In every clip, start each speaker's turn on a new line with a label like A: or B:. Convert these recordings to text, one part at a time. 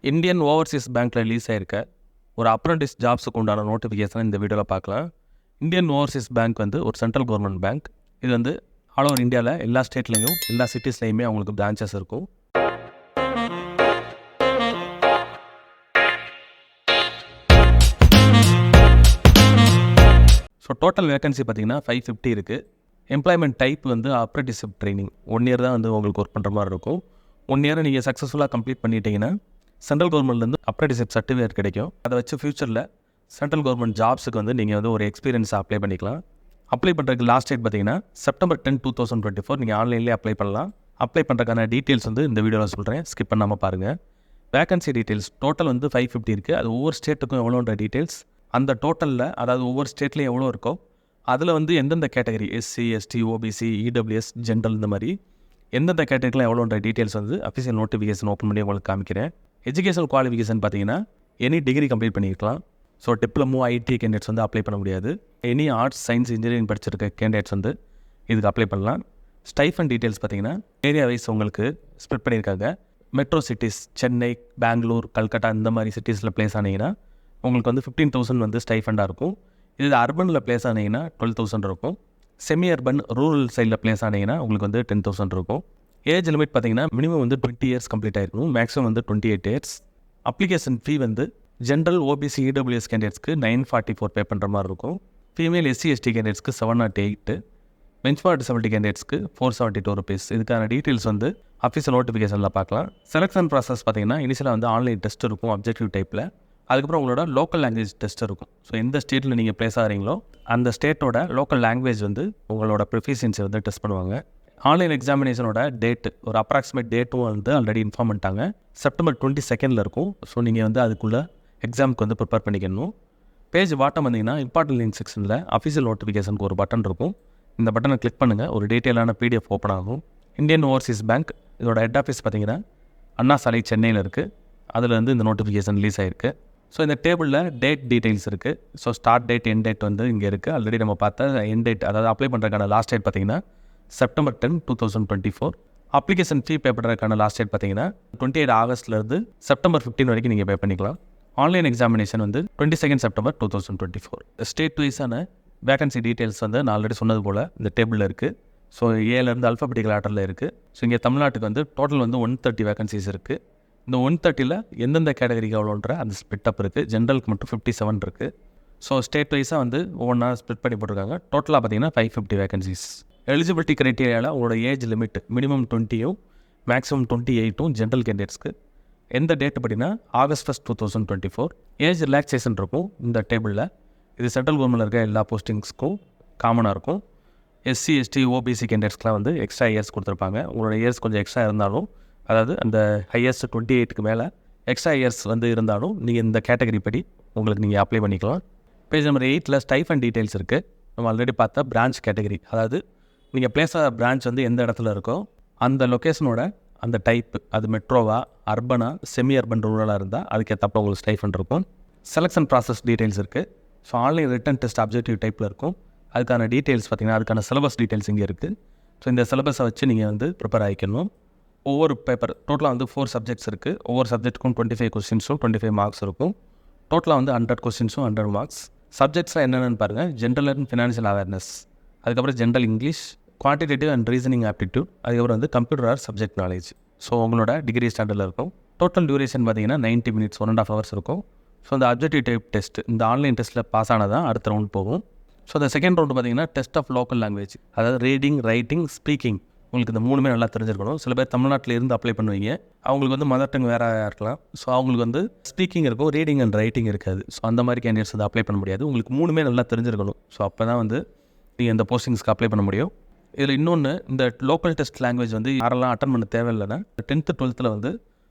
A: Indian Overseas பேங்க்கில் release ஆயிருக்க ஒரு அப்ரண்டிஸ் ஜாப்ஸுக்கு உண்டான நோட்டிஃபிகேஷன் இந்த வீடியோவில் பார்க்கலாம். இந்தியன் ஓவர்சீஸ் பேங்க் வந்து ஒரு சென்ட்ரல் கவர்மெண்ட் பேங்க். இது வந்து ஆல் ஓவர் இந்தியாவில் எல்லா ஸ்டேட்லேயும் எல்லா சிட்டிஸ்லேயுமே அவங்களுக்கு பிரான்ச்சஸ் இருக்கும். ஸோ டோட்டல் வேகன்சி பார்த்தீங்கன்னா 550 இருக்குது. எம்ப்ளாய்மெண்ட் டைப் வந்து அப்ரண்டிஸ்ஷிப் ட்ரைனிங் 1 இயர் தான் வந்து உங்களுக்கு ஒர்க் பண்ணுற மாதிரி இருக்கும். 1 இயரை நீங்கள் சக்ஸஸ்ஃபுல்லாக கம்ப்ளீட் பண்ணிட்டீங்கன்னா சென்ட்ரல் கவர்மெண்ட்லேருந்து அப்ரண்டிஸ்ஷிப் சர்டிஃபிகேட் கிடைக்கும். அதை வச்சு ஃபியூச்சரில் சென்ட்ரல் கவர்மெண்ட் ஜாப்ஸுக்கு வந்து நீங்கள் வந்து ஒரு எக்ஸ்பீரியன்ஸை அப்ளை பண்ணிக்கலாம். அப்ளை பண்ணுறதுக்கு லாஸ்ட் டேட் பார்த்தீங்கன்னா September 10, 2024 நீங்கள் ஆன்லைன்லேயே அப்ளை பண்ணலாம். அப்ளை பண்ணுறதுக்கான டீட்டெயில்ஸ் வந்து இந்த வீடியோவில் சொல்கிறேன், ஸ்கிப் பண்ணாமல் பாருங்கள். வேகன்சி டீட்டெயில்ஸ் டோட்டல் வந்து 550 இருக்குது. அது ஒவ்வொரு ஸ்டேட்டுக்கும் எவ்வளோன்ற டீட்டெயில்ஸ் அந்த டோட்டலில், அதாவது ஒவ்வொரு ஸ்டேட்லேயும் எவ்வளோ இருக்கோ அதில் வந்து எந்தெந்த category SC, ST, OBC, EWS, general இந்த மாதிரி எந்தெந்த கேட்டகரிலாம் எவ்வளோன்ற டீட்டெயில்ஸ் வந்து அஃபிஷியல் நோட்டிஃபிகேஷன் ஓப்பன் பண்ணி உங்களுக்கு காமிக்கிறேன். எஜுகேஷன் குவாலிஃபிகேஷன் பார்த்தீங்கன்னா எனி டிகிரி கம்ப்ளீட் பண்ணியிருக்கலாம். ஸோ டிப்ளமோ, ஐடி கேண்டிடேட்ஸ் வந்து அப்ளை பண்ண முடியாது. எனி ஆர்ட்ஸ், சயின்ஸ், இன்ஜினியரிங் படிச்சிருக்க கேண்டிடேட்ஸ் வந்து இதுக்கு அப்ளை பண்ணலாம். ஸ்டைஃபன் டீட்டெயில்ஸ் பார்த்தீங்கன்னா ஏரியா வைஸ் உங்களுக்கு ஸ்ப்ளிட் பண்ணியிருக்காங்க. மெட்ரோ சிட்டிஸ் சென்னை, பெங்களூர், கல்கட்டா இந்த மாதிரி சிட்டிஸில் பிளேஸ் ஆனீங்கன்னா உங்களுக்கு வந்து 15,000 வந்து ஸ்டைஃபண்டாக இருக்கும். இது அர்பனில் பிளேஸ் ஆனீங்கன்னா 12,000 இருக்கும். செமி அர்பன், ரூரல் சைடில் பிளேஸ் ஆனீங்கன்னா உங்களுக்கு வந்து 10,000 இருக்கும். ஏஜ் லிமிட் பார்த்தீங்கன்னா மினிமம் வந்து 20 இயர்ஸ் கம்ப்ளீட் ஆகிருக்கும். மேக்ஸிமம் வந்து 28 இயர்ஸ். அப்ளிகேஷன் ஃபீ வந்து ஜென்ரல், ஓபிசி, இடபிள்யூஎஸ் கேண்டிடேட்ஸ்க்கு 944 பே பண்ணுற மாதிரி இருக்கும். ஃபீமேல் எஸ்சி, எஸ்டி கேண்டிடேட்ஸ்க்கு 708, பெஞ்ச்மார்க் டிசபிலிட்டி கேண்டிடேட்ஸ்க்கு 472 rupees. இதுக்கான டீட்டெயில்ஸ் வந்து அஃபிஷியல் நோட்டிஃபிகேஷனில் பார்க்கலாம். செலெக்ஷன் ப்ராசஸ் பார்த்தீங்கன்னா இனிஷியலாக வந்து ஆன்லைன் டெஸ்ட் இருக்கும் அப்ஜெக்டிவ் டைப்பில். அதுக்கப்புறம் உங்களோட லோக்கல் லாங்குவேஜ் டெஸ்ட் இருக்கும். ஸோ எந்த ஸ்டேட்டில் நீங்கள் பிளேஸ் ஆகிறீங்களோ அந்த ஸ்டேட்டோட லோக்கல் லாங்குவேஜ் வந்து உங்களோட ப்ரொஃபிஷியன்சி வந்து டெஸ்ட் பண்ணுவாங்க. ஆன்லைன் எக்ஸாமினேஷனோட டேட்டு, ஒரு அப்ராக்சிமேட் டேட்டும் வந்து ஆல்ரெடி இன்ஃபார்ம் பண்ணிட்டாங்க. September 22 இருக்கும். ஸோ நீங்கள் வந்து அதுக்குள்ளே எக்ஸாமுக்கு வந்து ப்ரிப்பேர் பண்ணிக்கணும். பேஜ் பாட்டம் வந்தீங்கன்னா இம்பார்ட்டன்ட் லிங்க் செக்ஷனில் அஃபிஷியல் நோட்டிஃபிகேஷனுக்கு ஒரு பட்டன் இருக்கும். இந்த பட்டனை கிளிக் பண்ணுங்கள், ஒரு டீட்டெயிலான PDF ஓப்பன் ஆகும். இந்தியன் ஓவர்சீஸ் பேங்க் இதோட ஹெட் ஆஃபீஸ் பார்த்தீங்கன்னா அண்ணா சாலை, சென்னையில் இருக்குது. அதில் வந்து இந்த நோட்டிஃபிகேஷன் ரிலீஸ் ஆகிருக்கு. ஸோ இந்த டேபிளில் டேட் டீட்டெயில்ஸ் இருக்குது. So start date, end date வந்து இங்கே இருக்குது. ஆல்ரெடி நம்ம பார்த்த எண்ட் டேட், அதாவது அப்ளை பண்ணுறதுக்கான லாஸ்ட் டேட் பார்த்தீங்கன்னா September 10, 2024. அப்ளிகேஷன் ஃபீ பே பண்ணுறதுக்கான லாஸ்ட் டேட் பார்த்தீங்கன்னா 28 ஆகஸ்ட்லேருந்து September 15 வரைக்கும் நீங்கள் பே பண்ணிக்கலாம். ஆன்லைன் எக்ஸாமினேஷன் வந்து 22 September 2024. ஸ்டேட் வைஸான வேகன்சி டீட்டெயில்ஸ் வந்து நான் ஆல்ரெடி சொன்னது போல் இந்த டேபிளில் இருக்குது. ஸோ ஏலேருந்து அல்ஃபபெட்டிக்கல் ஆர்டரில் இருக்குது. ஸோ இங்கே தமிழ்நாட்டுக்கு வந்து டோட்டல் வந்து 130 வேகன்சிஸ் இருக்குது. இந்த 130ல் எந்தெந்த கேட்டகரிக்கு எவ்வளோன்ற அந்த ஸ்பிட் அப் இருக்குது. ஜென்ரலுக்கு மட்டும் 57 இருக்குது. ஸோ ஸ்டேட் வைஸாக வந்து ஒவ்வொன்றா ஸ்ப்ளிட் பண்ணி போட்டிருக்காங்க. டோட்டலாக பார்த்தீங்கன்னா 550 வேகன்சிஸ். எலிஜிபிலிட்டி க்ரைட்டீரியாவில் உங்களோட ஏஜ் லிமிட் மினிமம் 20யும் மேக்ஸிமம் 28ம் ஜென்ரல் கேண்டிடேட்ஸ்க்கு. எந்த டேட் அப்படின்னா August 1, 2024. ஏஜ் ரிலாக்ஸேஷன் இருக்கும் இந்த டேபிளில். இது சென்ட்ரல் கவர்மெண்ட்டில் இருக்க எல்லா போஸ்டிங்ஸ்க்கும் காமனாக இருக்கும். எஸ்சி, எஸ்டி, ஓபிசி கேண்டிடேட்ஸ்க்குலாம் வந்து எக்ஸ்ட்ரா இயர்ஸ் கொடுத்துருப்பாங்க. உங்களோட இயர்ஸ் கொஞ்சம் எக்ஸ்ட்ரா இருந்தாலும், அதாவது அந்த ஹையஸ்ட் 28க்கு மேலே எக்ஸ்ட்ரா இயர்ஸ் வந்து இருந்தாலும் நீங்கள் இந்த கேட்டகரி படி உங்களுக்கு நீங்கள் அப்ளை பண்ணிக்கலாம். பேஜ் நம்பர் 8ல் ஸ்டைஃபன் டீட்டெயில்ஸ் இருக்குது. நம்ம ஆல்ரெடி பார்த்தா பிரான்ச் கேட்டகரி, அதாவது நீங்கள் பிளேஸ் ஆகிற பிரான்ச் வந்து எந்த இடத்துல இருக்கோ அந்த லொக்கேஷனோட அந்த டைப்பு, அது மெட்ரோவா, அர்பனா, செமி அர்பன், ரூரலாக இருந்தால் அதுக்கேற்றப்ப உங்களுக்கு ஸ்டைஃபன் இருக்கும். செலெக்ஷன் ப்ராசஸ் டீட்டெயில்ஸ் இருக்குது. So online written test objective டைப்பில் இருக்கும். அதுக்கான டீட்டெயில்ஸ் பார்த்திங்கன்னா அதுக்கான சிலபஸ் டீட்டெயில்ஸ் இங்கே இருக்குது. ஸோ இந்த சிலபஸை வச்சு நீங்கள் வந்து ப்ரிப்பேர் ஆகிக்கணும். ஒவ்வொரு பேப்பர் டோட்டலாக வந்து 4 சப்ஜெக்ட்ஸ் இருக்குது. ஒவ்வொரு சப்ஜெக்ட்டுக்கும் 25 கொஸ்டின்ஸும் 25 மார்க்ஸ் இருக்கும். டோட்டலாக வந்து 100 கொஸ்டின்ஸும் 100 மார்க்ஸ். சப்ஜெக்ட்ஸ்லாம் என்னென்னு பாருங்கள். ஜென்ரல் அண்ட் ஃபினான்ஷியல் அவேர்னஸ், அதுக்கப்புறம் general English, quantitative and reasoning aptitude, அதுக்கப்புறம் வந்து computer R subject knowledge. So உங்களோட டிகிரி ஸ்டாண்டர்டில் இருக்கும். டோட்டல் டியூரேஷன் பார்த்தீங்கன்னா 90 minutes, 1.5 hours இருக்கும். ஸோ இந்த அப்ஜெக்டிவ் டைப் டெஸ்ட், இந்த ஆன்லைன் டெஸ்ட்டில் பாஸ் ஆனால் தான் அடுத்த ரவுண்ட் போகும். ஸோ இந்த செகண்ட் ரவுண்டு பார்த்தீங்கன்னா டெஸ்ட் ஆஃப் லோக்கல் லாங்குவேஜ், அதாவது ரீடிங், ரைட்டிங், ஸ்பீக்கிங். உங்களுக்கு இந்த 3மே நல்லா தெரிஞ்சிருக்கணும். சில பேர் தமிழ்நாட்டில் இருந்து அப்ளை பண்ணுவீங்க, அவங்களுக்கு வந்து மதர் டங் வேறு இருக்கலாம். ஸோ அவங்களுக்கு வந்து ஸ்பீக்கிங் இருக்கும், ரீடிங் அண்ட் ரைட்டிங் இருக்காது. ஸோ அந்த மாதிரி கேண்டிடேட்ஸ் வந்து அப்ளை பண்ண முடியாது. உங்களுக்கு 3மே நல்லா தெரிஞ்சிருக்கணும். ஸோ அப்போ தான் வந்து நீங்கள் இந்த போஸ்டிங்ஸ்க்கு அப்ளை பண்ண முடியும். இதில் இன்னொன்று, இந்த லோக்கல் டெஸ்ட் லாங்குவேஜ் வந்து யாரெல்லாம் அட்டன் பண்ண தேவையில்லைன்னா 10th 12th வந்து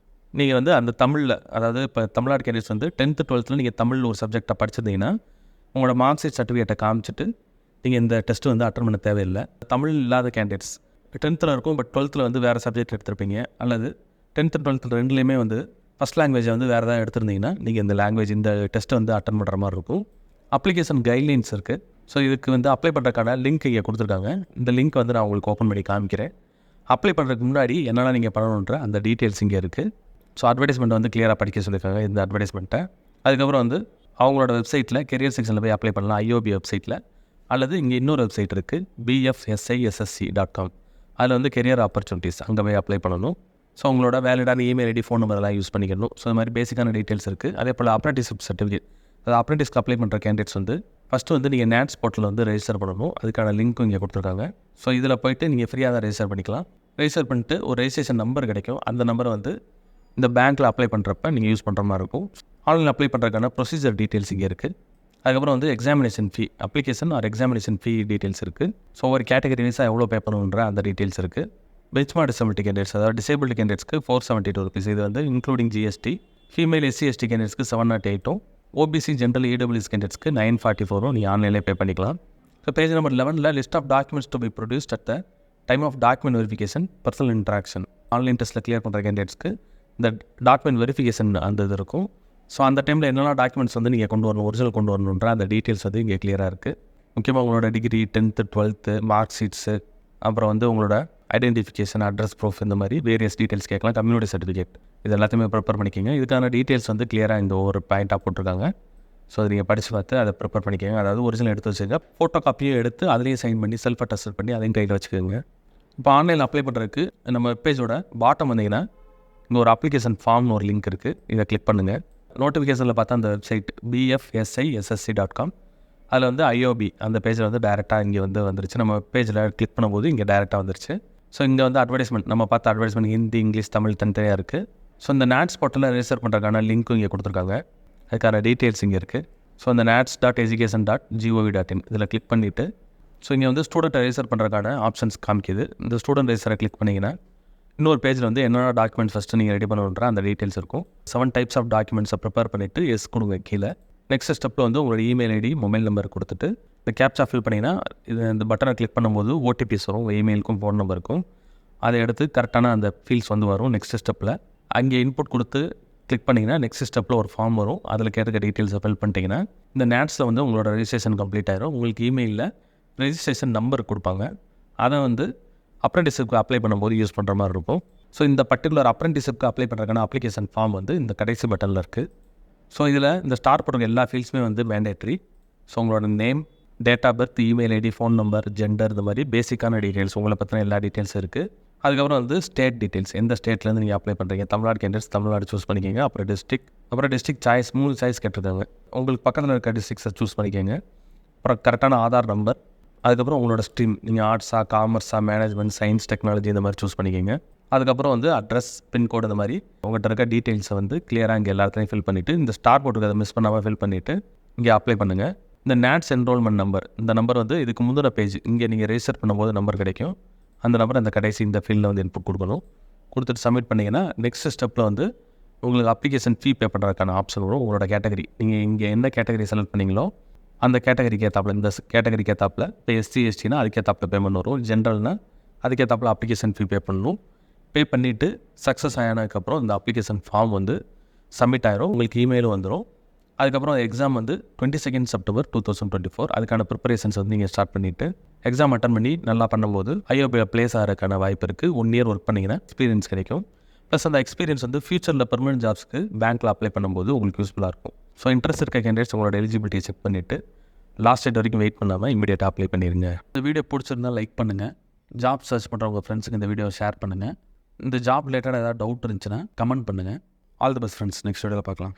A: நீங்கள் வந்து அந்த தமிழில், அதாவது இப்போ தமிழ்நாடு கேண்டிடேட்ஸ் வந்து 10th 12th நீங்கள் தமிழ் ஒரு சப்ஜெக்டை படிச்சிருந்தீங்கன்னா உங்களோட மார்க் ஷீட் சர்டிஃபிகேட்டை காமிச்சிட்டு நீங்கள் இந்த டெஸ்ட்டு வந்து அட்டன் பண்ண தேவையில்லை. தமிழ் இல்லாத கேண்டிடேட்ஸ் 10th இருக்கும், பட் 12th வந்து வேறு சப்ஜெக்ட் எடுத்திருப்பீங்க, அல்லது 10th 12th ரெண்டுலேயுமே வந்து ஃபஸ்ட் லாங்குவேஜை வந்து வேறு ஏதாவது எடுத்திருந்தீங்கன்னா நீங்கள் இந்த லாங்குவேஜ், இந்த டெஸ்ட்டை வந்து அட்டன் பண்ணுற மாதிரி இருக்கும். அப்ளிகேஷன் கைட்லைன்ஸ் இருக்குது. ஸோ இதுக்கு வந்து அப்ளை பண்ணுறதுக்கான லிங்க் இங்கே கொடுத்துருக்காங்க. இந்த லிங்க் வந்து நான் உங்களுக்கு ஓப்பன் பண்ணி காமிக்கிறேன். அப்ளை பண்ணுறதுக்கு முன்னாடி என்னெல்லாம் நீங்கள் பண்ணணுன்ற அந்த டீட்டெயில்ஸ் இங்கே இருக்குது. ஸோ அட்வர்டைஸ்மெண்ட் வந்து கிளியராக படிக்க சொல்லியிருக்காங்க இந்த அட்வர்டைஸ்மெண்ட்டை. அதுக்கப்புறம் வந்து அவங்களோட வெப்சைட்டில் கெரியர் செக்ஷனில் போய் அப்ளை பண்ணலாம், IOB வெப்சைட்டில். அல்லது இங்கே இன்னொரு வெப்சைட் இருக்குது, bfsissc.com. அதில் வந்து கெரியர் ஆப்பர்ச்சுனிட்டிஸ், அங்கே போய் அப்ளை பண்ணணும். ஸோ உங்களோட வேலிடான இமெயில் ஐடி, ஃபோன் நம்பர்லாம் யூஸ் பண்ணிக்கணும். ஸோ இந்த மாதிரி பேசிக்கான டீட்டெயில்ஸ் இருக்குது. அதே போல் அப்ரெண்டிஸ்ஷிப் சர்டிஃபிகேட், அது அப்ரெண்டிஸ்க்கு அப்ளை பண்ணுற கேண்டிடேட்ஸ் வந்து ஃபஸ்ட்டு வந்து நீங்கள் NATS போர்ட்டலில் வந்து ரெஜிஸ்டர் பண்ணணும். அதுக்கான லிங்க்கும் இங்கே கொடுத்துருக்காங்க. ஸோ இதில் போய்ட்டு நீங்கள் ஃப்ரீயாக தான் ரெஜிஸ்டர் பண்ணிக்கலாம். ரெஜிஸ்டர் பண்ணிட்டு ஒரு ரெஜிஸ்ட்ரேஷன் நம்பர் கிடைக்கும். அந்த நம்பரை வந்து இந்த பேங்க்கில் அப்ளை பண்ணுறப்ப நீங்கள் யூஸ் பண்ணுற மாதிரி இருக்கும். ஆன்லைன் அப்ளை பண்ணுறதுக்கான ப்ரொசீஜர் டீட்டெயில்ஸ் இங்கே இருக்குது. அதுக்கப்புறம் வந்து examination fee, application or examination fee details இருக்குது. ஸோ ஒரு கேட்டகரி வைஸாக எவ்வளோ பே பண்ணணுன்ற அந்த டீட்டெயில்ஸ் இருக்குது. பெஞ்ச்மார்க் டிசபிலிட்டி கேண்டிடேட்ஸ், அதாவது டிசேபிலிட்டி கேண்டிடேட்ஸ்க்கு 472 rupees, இது வந்து including GST. Female SC ST கேண்டிடேட்ஸ்க்கு 708, OBC ஜென்ரல் EWS கேண்டிடேட்ஸ்க்கு 944 நீங்கள் ஆன்லைனில் பே பண்ணிக்கலாம். So page number 11 list of documents to be produced at the time of document verification, personal interaction. Online டெஸ்ட்டில் கிளியர் பண்ணுற கேண்டிடேட்ஸ்க்கு இந்த டாக்குமெண்ட் வெரிஃபிகேஷன் அந்த இது இருக்கும். ஸோ அந்த டைமில் என்னென்ன டாக்குமெண்ட்ஸ் வந்து நீங்கள் கொண்டு வரணும், ஒரிஜினல் கொண்டு வரணுன்ற அந்த டீட்டெயில்ஸ் வந்து இங்கே கிளியராக இருக்குது. முக்கியமாக உங்களோட degree, 10th 12th mark sheets, அப்புறம் வந்து உங்களோட ஐடென்டிஃபிகேஷன், அட்ரஸ் ப்ரூஃப், இந்த மாதிரி வேரியஸ் டீட்டெயில்ஸ் கேட்கலாம். கம்யூனிட்டி சர்டிஃபிகேட், இது எல்லாத்தையுமே ப்ரிப்பேர் பண்ணிக்கோங்க. இதுக்கான டீட்டெயில்ஸ் வந்து கிளியராக இந்த ஒரு பாயிண்ட்டாக போட்டிருக்காங்க. ஸோ அதை நீங்கள் படித்து பார்த்து அதை ப்ரிப்பேர் பண்ணிக்கோங்க. அதாவது ஒரிஜினல் எடுத்து வச்சுக்கோங்க, ஃபோட்டோ காப்பியும் எடுத்து அதிலேயே சைன் பண்ணி செல்ஃப் அட்டஸ்ட் பண்ணி அதையும் கையில் வச்சுக்கோங்க. இப்போ ஆன்லைனில் அப்ளை பண்ணுறதுக்கு நம்ம வெப்பேஜோட பாட்டம் வந்தீங்கன்னா இங்கே ஒரு அப்ளிகேஷன் ஃபார்ம்னு ஒரு லிங்க் இருக்குது, இதை கிளிக் பண்ணுங்கள். நோட்டிஃபிகேஷனில் பார்த்தா அந்த வெப்சைட் bfsissc.com, அதில் வந்து IOB அந்த பேஜில் வந்து டேரெக்டாக இங்கே வந்து வந்துருச்சு. நம்ம பேஜில் கிளிக் பண்ணும்போது இங்கே டேரெக்டாக வந்துருச்சு. ஸோ இங்கே வந்து அட்வர்டைஸ்மெண்ட், நம்ம பார்த்த அட்வர்டைஸ்மெண்ட் ஹிந்தி, இங்கிலீஷ், தமிழ் தனித்தனியாக இருக்குது. ஸோ இந்த NATS போர்ட்டலில் ரெஜிஸ்டர் பண்ணுறதுக்கான லிங்க்கும் இங்கே கொடுத்துருக்காங்க. அதுக்கான டீட்டெயில்ஸ் இங்கே இருக்குது. ஸோ இந்த nats.education.gov.in இதில் கிளிக் பண்ணிவிட்டு, ஸோ இங்கே வந்து ஸ்டூடெண்ட் ரெஜிஸ்டர் பண்ணுறதுக்கான ஆப்ஷன்ஸ் காமிக்குது. இந்த ஸ்டூடெண்ட் ரெஜிஸ்டரை கிளிக் பண்ணிங்கன்னா இன்னொரு பேஜில் வந்து என்னென்ன டாக்குமெண்ட்ஸ் ஃபஸ்ட்டு நீங்கள் ரெடி பண்ணணுன்ற அந்த டீட்டெயில்ஸ் இருக்கும். 7 types ஆஃப் டாக்குமெண்ட்ஸை ப்ரிப்பேர் பண்ணிவிட்டு எஸ் கொடுங்க கீழே. நெக்ஸ்ட் ஸ்டெப்பில் வந்து உங்களோட இமெயில் ஐடி, மொபைல் நம்பர் கொடுத்துட்டு இந்த கேப்சா ஃபில் பண்ணிங்கன்னா இந்த பட்டனை கிளிக் பண்ணும்போது OTPs வரும், உங்கள் இமெயிலுக்கும் ஃபோன் நம்பருக்கும். அதை எடுத்து கரெக்டான அந்த ஃபீல்ட்ஸ் வந்து வரும். நெக்ஸ்ட் ஸ்டெப்பில் அங்கே இன்புட் கொடுத்து கிளிக் பண்ணிங்கன்னா நெக்ஸ்ட் ஸ்டெப்பில் ஒரு ஃபார்ம் வரும். அதில் கேட்க டீட்டெயில்ஸை ஃபில் பண்ணிட்டீங்கன்னா இந்த NATSல வந்து உங்களோட ரெஜிஸ்ட்ரேஷன் கம்ப்ளீட் ஆயிரும். உங்களுக்கு இமெயிலில் ரெஜிஸ்ட்ரேஷன் நம்பர் கொடுப்பாங்க. அதை வந்து அப்ரெண்டிஸ்ஷிப்க்கு அப்ளை பண்ணும்போது யூஸ் பண்ணுற மாதிரி இருக்கும். ஸோ இந்த பர்டிகுலர் அப்ரெண்டிஸ்ஷிப்க்கு அப்ளை பண்ணுறதுக்கான அப்ளிகேஷன் ஃபார்ம் வந்து இந்த கடைசி பட்டனில் இருக்குது. ஸோ இதில் இந்த ஸ்டார் போடுற எல்லா ஃபீல்ட்ஸுமே வந்து மேண்டேட்ரி. ஸோ உங்களோட name, date of birth, email ID, phone number, gender, இந்த மாதிரி பேசிக்கான டீட்டெயில்ஸ், உங்களை பற்றின எல்லா டீட்டெயில்ஸ் இருக்குது. அதுக்கப்புறம் வந்து ஸ்டேட் டீட்டெயில்ஸ், எந்த ஸ்டேட்லேருந்து நீங்கள் அப்ளை பண்ணுறீங்க. தமிழ்நாடு கேண்டிடேட்ஸ் தமிழ்நாடு சூஸ் பண்ணிக்கோங்க. அப்புறம் டிஸ்ட்ரிக்ட் சாய்ஸ் 3 சாய்ஸ் கேட்டிருக்காங்க. உங்களுக்கு பக்கத்தில் இருக்க டிஸ்ட்ரிக்ஸை சூஸ் பண்ணிக்கோங்க. அப்புறம் கரெக்டான ஆதார் நம்பர், அதுக்கப்புறம் உங்களோட ஸ்ட்ரீம், நீங்கள் ஆர்ட்ஸா, காமர்ஸா, மேனேஜ்மெண்ட், சயின்ஸ், டெக்னாலஜி, இந்த மாதிரி சூஸ் பண்ணிக்கோங்க. அதுக்கப்புறம் வந்து அட்ரஸ், பின்கோடு, இந்த மாதிரி உங்கள்கிட்ட இருக்க டீட்டெயில்ஸை வந்து கிளியராக இங்கே எல்லாத்தையும் ஃபில் பண்ணிவிட்டு இந்த ஸ்டார் போட்டுக்கு அதை மிஸ் பண்ணாமல் ஃபில் பண்ணிவிட்டு இங்கே அப்ளை பண்ணுங்கள். இந்த NATS என்ரோல்மெண்ட் நம்பர், இந்த நம்பர் வந்து இதுக்கு முந்தின பேஜ் இங்கே நீங்கள் ரெஜிஸ்டர் பண்ணும்போது நம்பர் கிடைக்கும். அந்த நம்பர் அந்த கடைசி இந்த ஃபீல்டில் வந்து இன்புட் கொடுக்கணும். கொடுத்துட்டு சப்மிட் பண்ணிங்கன்னா நெக்ஸ்ட் ஸ்டெப்பில் வந்து உங்களுக்கு அப்ளிகேஷன் ஃபீ பே பண்ணுறதுக்கான ஆப்ஷன் வரும். உங்களோட கேட்டகரி, நீங்கள் இங்கே என்ன கேட்டகரி செலக்ட் பண்ணிங்களோ அந்த கேட்டகரிக்கு ஏற்றாப்பில், இந்த கேட்டகரிக்கு ஏற்றாப்பில், இப்போ SC STனா அதுக்கேற்றாப்பில் பேமெண்ட் வரும். ஜென்ரல்னால் அதுக்கேற்றாப்பில் அப்ளிகேஷன் ஃபீ பே பண்ணணும். பே பண்ணிவிட்டு சக்ஸஸ் ஆனதுக்கப்புறம் இந்த அப்ளிகேஷன் ஃபார்ம் வந்து சப்மிட் ஆயிரும். உங்களுக்கு இமெயிலும் வந்துடும். அதுக்கப்புறம் எக்ஸாம் வந்து 22 September 2024, அதுக்கான ப்ரிப்பரேஷன்ஸ் வந்து நீங்கள் ஸ்டார்ட் பண்ணிவிட்டு எக்ஸாம் அட்டன் பண்ணி நல்லா பண்ணும்போது IOBயில் ப்ளேஸ் ஆகிறதுக்கான வாய்ப்பு இருக்குது. 1 year ஒர்க் பண்ணிங்கன்னா எக்ஸ்பீரியன்ஸ் கிடைக்கும். ப்ளஸ் அந்த எக்ஸ்பீரியன்ஸ் வந்து ஃபியூச்சரில் பெர்மனெண்ட் ஜாப்ஸ்க்கு பேங்க்கில் அப்ளை பண்ணும்போது உங்களுக்கு யூஸ்ஃபுல்லாக இருக்கும். ஸோ இன்ட்ரெஸ்ட் இருக்க கேண்டிடேட்ஸ் உங்களோட எலிஜிபிலிட்டியை செக் பண்ணிவிட்டு லாஸ்ட் டேட் வரைக்கும் வெயிட் பண்ணாமல் இமீடியட்டாக அப்ளை பண்ணிடுங்க. இந்த வீடியோ பிடிச்சிருந்தால் லைக் பண்ணுங்கள். ஜாப் சர்ச் பண்ணுற உங்கள் ஃப்ரெண்ட்ஸுக்கு இந்த வீடியோவை ஷேர் பண்ணுங்கள். இந்த ஜாப் ரிலேட்டடாக ஏதாவது டவுட் இருந்துச்சுன்னா கமெண்ட் பண்ணுங்கள். All the best friends. Next வீடியோவில் பார்க்கலாம்.